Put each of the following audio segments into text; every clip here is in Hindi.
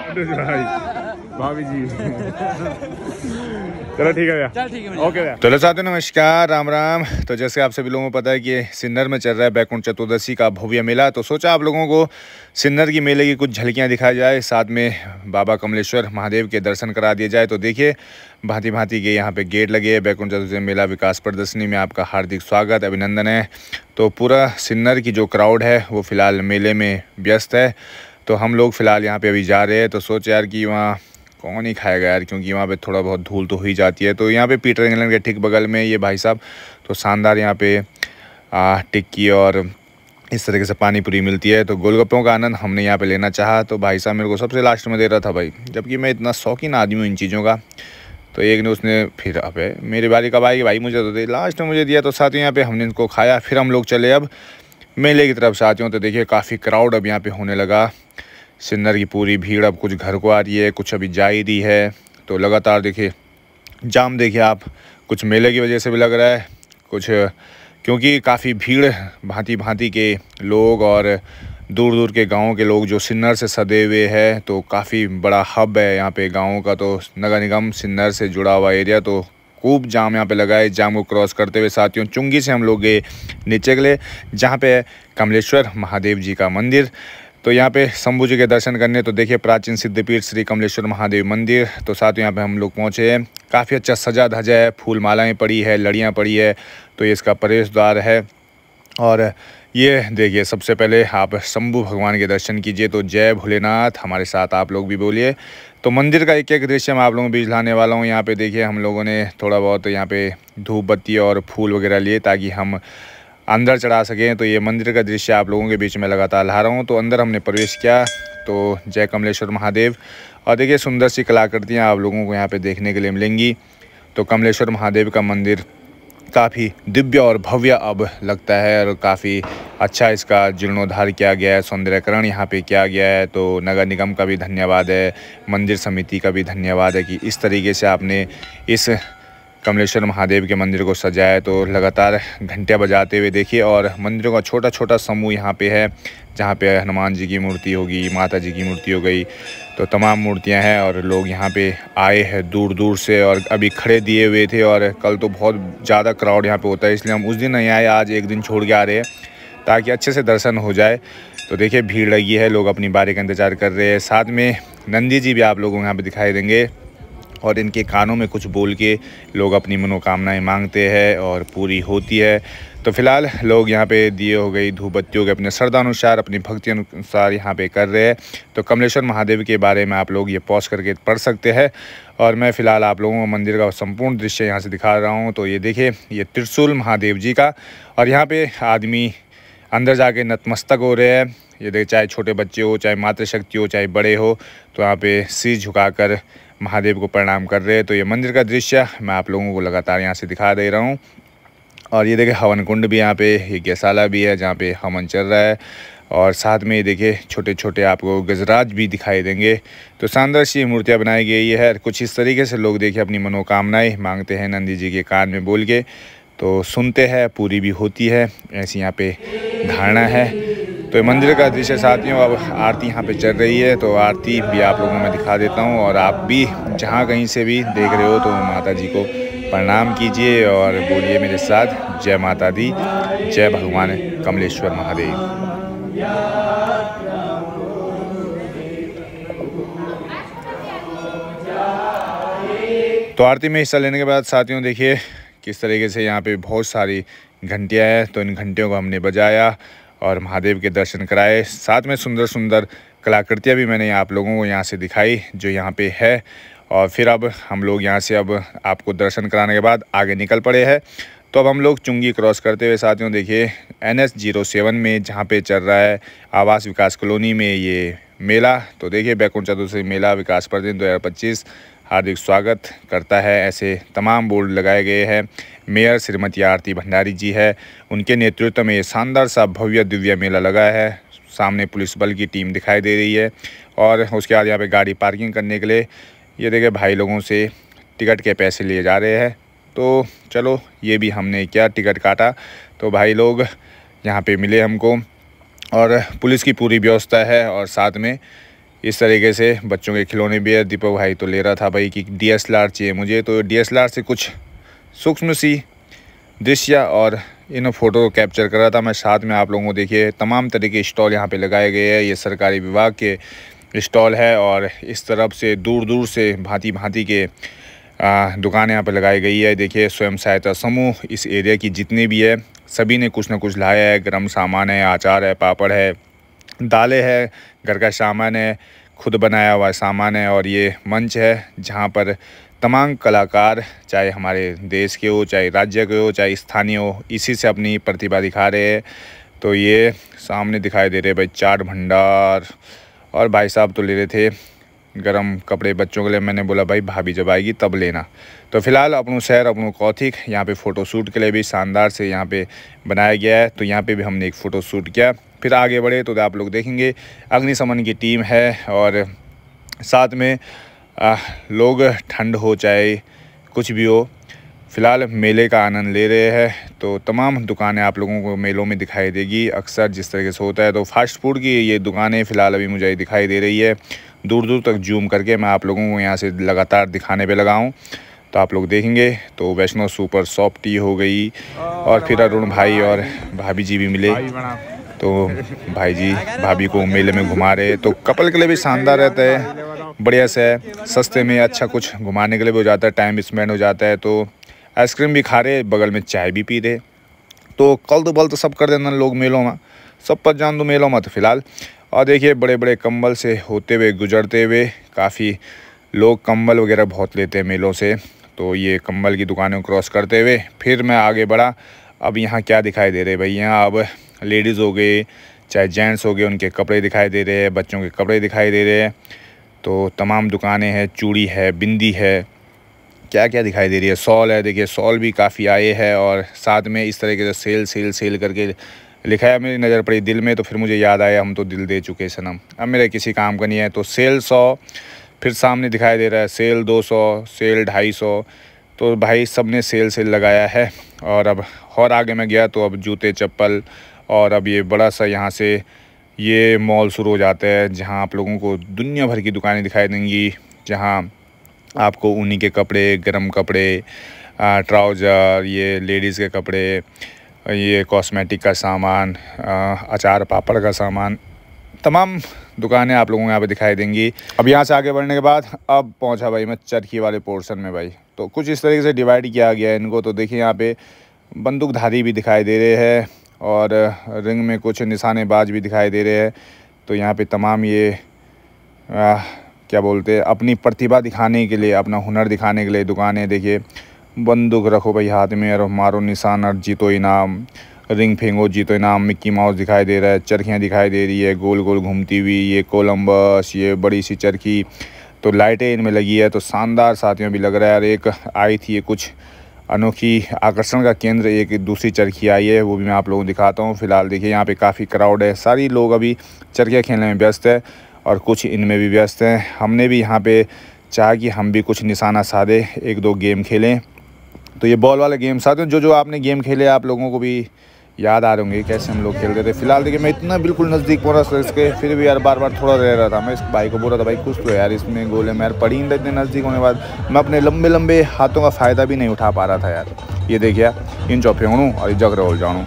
भाभी जी चलो ठीक है भैया, चल ठीक है ओके भैया। चलो साथियों नमस्कार, राम राम। तो जैसे आप सभी लोगों को पता है कि सिन्नर में चल रहा है बैकुंठ चतुर्दशी का भव्य मेला, तो सोचा आप लोगों को सिन्नर की मेले की कुछ झलकियां दिखाई जाए, साथ में बाबा कमलेश्वर महादेव के दर्शन करा दिए जाए। तो देखिए भांति भांति के यहाँ पे गेट लगे हैं। बैकुंठ चतुर्दशी मेला विकास प्रदर्शनी में आपका हार्दिक स्वागत, अभिनंदन है। तो पूरा सिन्नर की जो क्राउड है वो फिलहाल मेले में व्यस्त है। तो हम लोग फ़िलहाल यहाँ पे अभी जा रहे हैं। तो सोच यार कि वहाँ कौन ही खाएगा यार, क्योंकि वहाँ पे थोड़ा बहुत धूल तो हो ही जाती है। तो यहाँ पे पीटर इंग्लैंड के ठीक बगल में ये भाई साहब तो शानदार यहाँ पे टिक्की और इस तरीके से पानी पूरी मिलती है। तो गोलगप्पों का आनंद हमने यहाँ पे लेना चाहा, तो भाई साहब मेरे को सबसे लास्ट में दे रहा था भाई, जबकि मैं इतना शौकीन आदमी हूँ इन चीज़ों का। तो एक ने उसने फिर अबे मेरी बारी कब आएगी भाई, मुझे तो दे, लास्ट में मुझे दिया। तो साथियों यहाँ पे हमने इनको खाया, फिर हम लोग चले अब मेले की तरफ। साथियों तो देखिए काफ़ी क्राउड अब यहाँ पे होने लगा। सिन्नर की पूरी भीड़ अब कुछ घर को आ रही है, कुछ अभी जा ही रही है। तो लगातार देखिए जाम, देखिए आप, कुछ मेले की वजह से भी लग रहा है, कुछ क्योंकि काफ़ी भीड़, भांति भांति के लोग और दूर दूर के गाँव के लोग जो सिन्नर से सदे हुए हैं। तो काफ़ी बड़ा हब है यहाँ पे गाँव का। तो नगर निगम सिन्नर से जुड़ा हुआ एरिया, तो खूब जाम यहाँ पे लगा है। जाम को क्रॉस करते हुए साथियों चुंगी से हम लोग गए नीचे के लिए, जहाँ पे कमलेश्वर महादेव जी का मंदिर। तो यहाँ पे शंभू जी के दर्शन करने। तो देखिए प्राचीन सिद्धपीठ श्री कमलेश्वर महादेव मंदिर। तो साथियों यहाँ पे हम लोग पहुँचे हैं, काफ़ी अच्छा सजा धजा है, फूल मालाएँ पड़ी है, लड़ियाँ पड़ी है। तो ये इसका प्रवेश द्वार है। और ये देखिए सबसे पहले आप शंभू भगवान के दर्शन कीजिए। तो जय भोलेनाथ, हमारे साथ आप लोग भी बोलिए। तो मंदिर का एक एक दृश्य मैं आप लोगों को बीच लाने वाला हूँ। यहाँ पे देखिए हम लोगों ने थोड़ा बहुत यहाँ पे धूप बत्ती और फूल वगैरह लिए ताकि हम अंदर चढ़ा सकें। तो ये मंदिर का दृश्य आप लोगों के बीच में लगातार ला रहा हूँ। तो अंदर हमने प्रवेश किया, तो जय कमलेश्वर महादेव। और देखिए सुंदर सी कलाकृतियाँ आप लोगों को यहाँ पे देखने के लिए मिलेंगी। तो कमलेश्वर महादेव का मंदिर काफ़ी दिव्य और भव्य अब लगता है, और काफ़ी अच्छा इसका जीर्णोद्धार किया गया है, सौंदर्यकरण यहाँ पे किया गया है। तो नगर निगम का भी धन्यवाद है, मंदिर समिति का भी धन्यवाद है कि इस तरीके से आपने इस कमलेश्वर महादेव के मंदिर को सजाया। तो लगातार घंटियाँ बजाते हुए देखिए, और मंदिरों का छोटा छोटा समूह यहाँ पे है, जहाँ पे हनुमान जी की मूर्ति होगी, माता जी की मूर्ति हो गई, तो तमाम मूर्तियाँ हैं। और लोग यहाँ पे आए हैं दूर दूर से, और अभी खड़े दिए हुए थे। और कल तो बहुत ज़्यादा क्राउड यहाँ पे होता है, इसलिए हम उस दिन नहीं आए, आज एक दिन छोड़ के आ रहे हैं ताकि अच्छे से दर्शन हो जाए। तो देखिए भीड़ लगी है, लोग अपनी बारी का इंतज़ार कर रहे हैं। साथ में नंदी जी भी आप लोगों को यहाँ पर दिखाई देंगे, और इनके कानों में कुछ बोल के लोग अपनी मनोकामनाएं मांगते हैं और पूरी होती है। तो फिलहाल लोग यहाँ पे दिए हो गई धूप बत्तियों के अपने श्रद्धा अनुसार, अपनी भक्ति अनुसार यहाँ पे कर रहे हैं। तो कमलेश्वर महादेव के बारे में आप लोग ये पॉज करके पढ़ सकते हैं, और मैं फ़िलहाल आप लोगों को मंदिर का संपूर्ण दृश्य यहाँ से दिखा रहा हूँ। तो ये देखिए, ये त्रिशूल महादेव जी का, और यहाँ पे आदमी अंदर जाके नतमस्तक हो रहे हैं। ये देखिए, चाहे छोटे बच्चे हो, चाहे मातृशक्ति हो, चाहे बड़े हो, तो यहाँ पे शीश झुकाकर महादेव को प्रणाम कर रहे हैं। तो ये मंदिर का दृश्य मैं आप लोगों को लगातार यहाँ से दिखा दे रहा हूँ। और ये देखिए हवन कुंड भी यहाँ पे, ये गैसाला भी है जहाँ पे हवन चल रहा है। और साथ में देखिए छोटे छोटे आपको गजराज भी दिखाई देंगे। तो शानदार सी मूर्तियाँ बनाई गई है। कुछ इस तरीके से लोग देखिए अपनी मनोकामनाएँ मांगते हैं नंदी जी के कान में बोल के, तो सुनते हैं, पूरी भी होती है, ऐसी यहाँ पे धारणा है। तो मंदिर का दृश्य साथियों, अब आरती यहाँ पे चल रही है, तो आरती भी आप लोगों को मैं दिखा देता हूँ। और आप भी जहाँ कहीं से भी देख रहे हो तो माता जी को प्रणाम कीजिए और बोलिए मेरे साथ, जय माता दी, जय भगवान कमलेश्वर महादेव। तो आरती में हिस्सा लेने के बाद साथियों देखिए किस तरीके से यहाँ पे बहुत सारी घंटियाँ हैं। तो इन घंटियों को हमने बजाया और महादेव के दर्शन कराए। साथ में सुंदर सुंदर कलाकृतियाँ भी मैंने आप लोगों को यहाँ से दिखाई जो यहाँ पे है। और फिर अब हम लोग यहाँ से अब आपको दर्शन कराने के बाद आगे निकल पड़े हैं। तो अब हम लोग चुंगी क्रॉस करते हुए साथियों देखिए NH 07 में जहाँ पे चल रहा है आवास विकास कॉलोनी में ये मेला। तो देखिए बैकुंठ चतुर्दशी मेला विकास प्रदिन 2025 हार्दिक स्वागत करता है, ऐसे तमाम बोर्ड लगाए गए हैं। मेयर श्रीमती आरती भंडारी जी है, उनके नेतृत्व में ये शानदार सा भव्य दिव्य मेला लगा है। सामने पुलिस बल की टीम दिखाई दे रही है और उसके बाद यहाँ पे गाड़ी पार्किंग करने के लिए ये देखिए भाई लोगों से टिकट के पैसे लिए जा रहे हैं। तो चलो ये भी हमने क्या टिकट काटा, तो भाई लोग यहाँ पे मिले हमको और पुलिस की पूरी व्यवस्था है। और साथ में इस तरीके से बच्चों के खिलौने भी है। दीपक भाई तो ले रहा था भाई कि DSLR चाहिए मुझे, तो DSLR से कुछ सूक्ष्म सी दृश्य और इन फोटो कैप्चर कर रहा था मैं। साथ में आप लोगों को देखिए तमाम तरह के स्टॉल यहाँ पे लगाए गए हैं। ये सरकारी विभाग के स्टॉल है और इस तरफ से दूर दूर से भांति भांति के दुकानें यहाँ पे लगाई गई है। देखिए स्वयं सहायता समूह इस एरिया की जितनी भी है सभी ने कुछ ना कुछ लाया है। गर्म सामान है, अचार है, पापड़ है, दालें है, घर का सामान है, खुद बनाया हुआ सामान है। और ये मंच है जहाँ पर तमाम कलाकार, चाहे हमारे देश के हो, चाहे राज्य के हो, चाहे स्थानीय हो, इसी से अपनी प्रतिभा दिखा रहे हैं। तो ये सामने दिखाई दे रहे भाई चाट भंडार। और भाई साहब तो ले रहे थे गरम कपड़े बच्चों के लिए। मैंने बोला भाई भाभी जब आएगी तब लेना। तो फिलहाल अपनों शहर अपनों कौथिक यहाँ पे फ़ोटो शूट के लिए भी शानदार से यहाँ पे बनाया गया है। तो यहाँ पे भी हमने एक फ़ोटो शूट किया। फिर आगे बढ़े तो आप लोग देखेंगे अग्निशमन की टीम है और साथ में लोग ठंड हो चाहे कुछ भी हो, फ़िलहाल मेले का आनंद ले रहे हैं। तो तमाम दुकानें आप लोगों को मेलों में दिखाई देगी अक्सर जिस तरीके से होता है। तो फास्ट फूड की ये दुकानें फ़िलहाल अभी मुझे दिखाई दे रही है। दूर दूर तक जूम करके मैं आप लोगों को यहाँ से लगातार दिखाने पे लगा हूँ, तो आप लोग देखेंगे। तो वैष्णो सुपर सॉफ्ट टी हो गई और फिर अरुण भाई और भाभी जी भी मिले। तो भाई जी भाभी को मेले में घुमा रहे। तो कपल के लिए भी शानदार रहता है, बढ़िया से है, सस्ते में अच्छा कुछ घुमाने के लिए भी हो जाता है, टाइम स्पेंड हो जाता है। तो आइसक्रीम भी खा रहे, बगल में चाय भी पी रहे। तो कल तो बल तो सब कर देना लोग मेलों में, सब पर जान दो मेलों में। तो फिलहाल और देखिए बड़े बड़े कंबल से होते हुए गुजरते हुए काफ़ी लोग कंबल वगैरह बहुत लेते हैं मेलों से। तो ये कंबल की दुकानों क्रॉस करते हुए फिर मैं आगे बढ़ा। अब यहाँ क्या दिखाई दे रहे भाई, यहाँ अब लेडीज़ हो गए चाहे जेंट्स हो गए, उनके कपड़े दिखाई दे रहे हैं, बच्चों के कपड़े दिखाई दे रहे हैं। तो तमाम दुकानें हैं, चूड़ी है, बिंदी है, क्या क्या दिखाई दे रही है, सॉल है। देखिए सॉल भी काफ़ी आए हैं और साथ में इस तरीके से सेल सेल सेल करके लिखा है। मेरी नज़र पड़ी दिल में, तो फिर मुझे याद आया हम तो दिल दे चुके सनम, अब मेरे किसी काम का नहीं है। तो सेल 100, फिर सामने दिखाई दे रहा है सेल 200, सेल 250। तो भाई सब ने सेल सेल लगाया है। और अब और आगे मैं गया तो अब जूते चप्पल और अब ये बड़ा सा यहाँ से ये मॉल शुरू हो जाता है जहाँ आप लोगों को दुनिया भर की दुकानें दिखाई देंगी, जहाँ आपको ऊनी के कपड़े, गर्म कपड़े, ट्राउज़र, ये लेडीज़ के कपड़े, ये कॉस्मेटिक का सामान, अचार पापड़ का सामान, तमाम दुकानें आप लोगों को यहाँ पे दिखाई देंगी। अब यहाँ से आगे बढ़ने के बाद अब पहुँचा भाई मैं चरखी वाले पोर्शन में भाई। तो कुछ इस तरीके से डिवाइड किया गया है इनको। तो देखिए यहाँ पे बंदूकधारी भी दिखाई दे रहे हैं और रिंग में कुछ निशानेबाज भी दिखाई दे रहे हैं। तो यहाँ पे तमाम ये क्या बोलते हैं अपनी प्रतिभा दिखाने के लिए, अपना हुनर दिखाने के लिए दुकानें। देखिए बंदूक रखो भाई हाथ में और मारो निशान और जीतो इनाम, रिंग फेंको जीतो इनाम, मिक्की माउस दिखाई दे रहा है, चरखियाँ दिखाई दे रही है गोल गोल घूमती हुई, ये कोलंबस, ये बड़ी सी चरखी। तो लाइटें इनमें लगी है, तो शानदार साथियों भी लग रहा है। और एक आई थी ये कुछ अनोखी आकर्षण का केंद्र, एक दूसरी चरखी आई है, वो भी मैं आप लोगों को दिखाता हूँ। फिलहाल देखिए यहाँ पे काफ़ी क्राउड है, सारी लोग अभी चरखियाँ खेलने में व्यस्त है और कुछ इनमें भी व्यस्त हैं। हमने भी यहाँ पे चाहा कि हम भी कुछ निशाना साधे, एक दो गेम खेलें। तो ये बॉल वाले गेम साथियों जो आपने गेम खेले आप लोगों को भी याद आ रहे होंगे कैसे हम लोग खेलते थे। फिलहाल देखिए मैं इतना बिल्कुल नज़दीक पहुँच रहा था इसके, फिर भी यार बार बार थोड़ा रह रहा था। मैं इस भाई को बोल रहा था भाई कुछ तो यार इसमें गोले में यार पड़ी नहीं, इतने नज़दीक होने के बाद मैं अपने लंबे लंबे हाथों का फ़ायदा भी नहीं उठा पा रहा था यार। ये देखिए इन चौपे हूँ और जग रोल जाऊँ।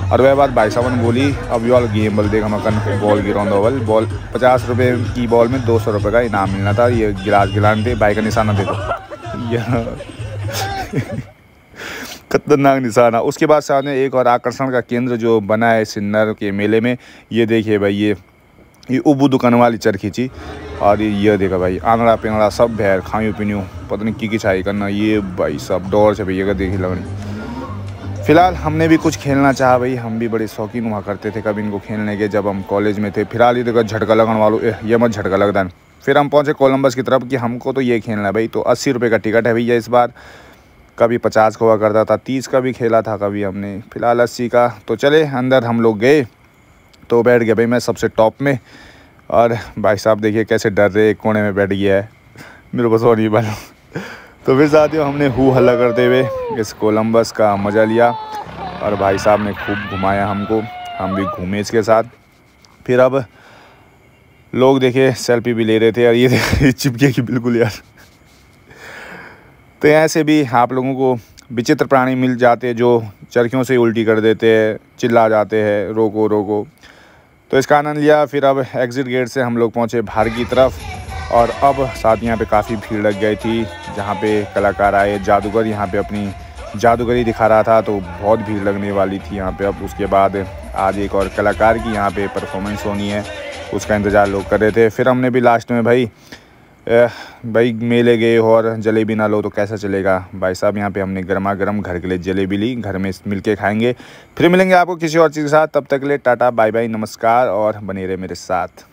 और वह बात भाई साहब ने बोली अब वाल गेम बल देख हम कन बॉल गिरौंदा बल बॉल 50 रुपये की बॉल में 200 रुपये का इनाम मिलना था। ये गिलास गिलान थे, भाई का निशाना देखो खतरनाक निशाना। उसके बाद सामने एक और आकर्षण का केंद्र जो बना है सिन्नर के मेले में, ये देखिए भाई ये उबू दुकान वाली चरखी थी। और ये देखा भाई आंगड़ा पिंगड़ा सब भैर खायूँ पीनूँ पता नहीं की चाई करना, ये भाई सब दौड़ से भैया का देखी लगनी। फ़िलहाल हमने भी कुछ खेलना चाहा भाई, हम भी बड़े शौकीन हुआ करते थे कभी इनको खेलने के जब हम कॉलेज में थे। फिलहाल ये देखो झटका लगन वालों ये मत झटका लगता है। फिर हम पहुँचे कोलंबस की तरफ कि हमको तो ये खेलना है भाई। तो 80 रुपये का टिकट है भैया इस बार, कभी 50 का हुआ करता था, 30 का भी खेला था कभी हमने, फ़िलहाल 80 का। तो चले अंदर हम लोग गए तो बैठ गया भाई मैं सबसे टॉप में। और भाई साहब देखिए कैसे डर रहे, एक कोने में बैठ गया है, मेरे को सो नहीं बना। तो फिर साथियों हमने हू हल्ला करते हुए इस कोलंबस का मज़ा लिया और भाई साहब ने खूब घुमाया हमको, हम भी घूमे इसके साथ। फिर अब लोग देखे सेल्फी भी ले रहे थे यार, ये चिपकेगी बिल्कुल यार। तो ऐसे भी आप लोगों को विचित्र प्राणी मिल जाते हैं जो चरखियों से उल्टी कर देते हैं, चिल्ला जाते हैं रोको रोको। तो इसका आनंद लिया। फिर अब एग्ज़िट गेट से हम लोग पहुँचे बाहर की तरफ, और अब साथ यहाँ पे काफ़ी भीड़ लग गई थी। जहाँ पे कलाकार आए, जादूगर यहाँ पे अपनी जादूगरी दिखा रहा था, तो बहुत भीड़ लगने वाली थी यहाँ पे। अब उसके बाद आज एक और कलाकार की यहाँ पे परफॉर्मेंस होनी है, उसका इंतज़ार लोग कर रहे थे। फिर हमने भी लास्ट में भाई मेले गए हो और जलेबी ना लो तो कैसा चलेगा भाई साहब। यहाँ पे हमने गर्मा गर्म घर के लिए जलेबी ली, घर में मिल के खाएँगे। फिर मिलेंगे आपको किसी और चीज़ के साथ, तब तक के लिए टाटा बाय बाय नमस्कार, और बने रहे मेरे साथ।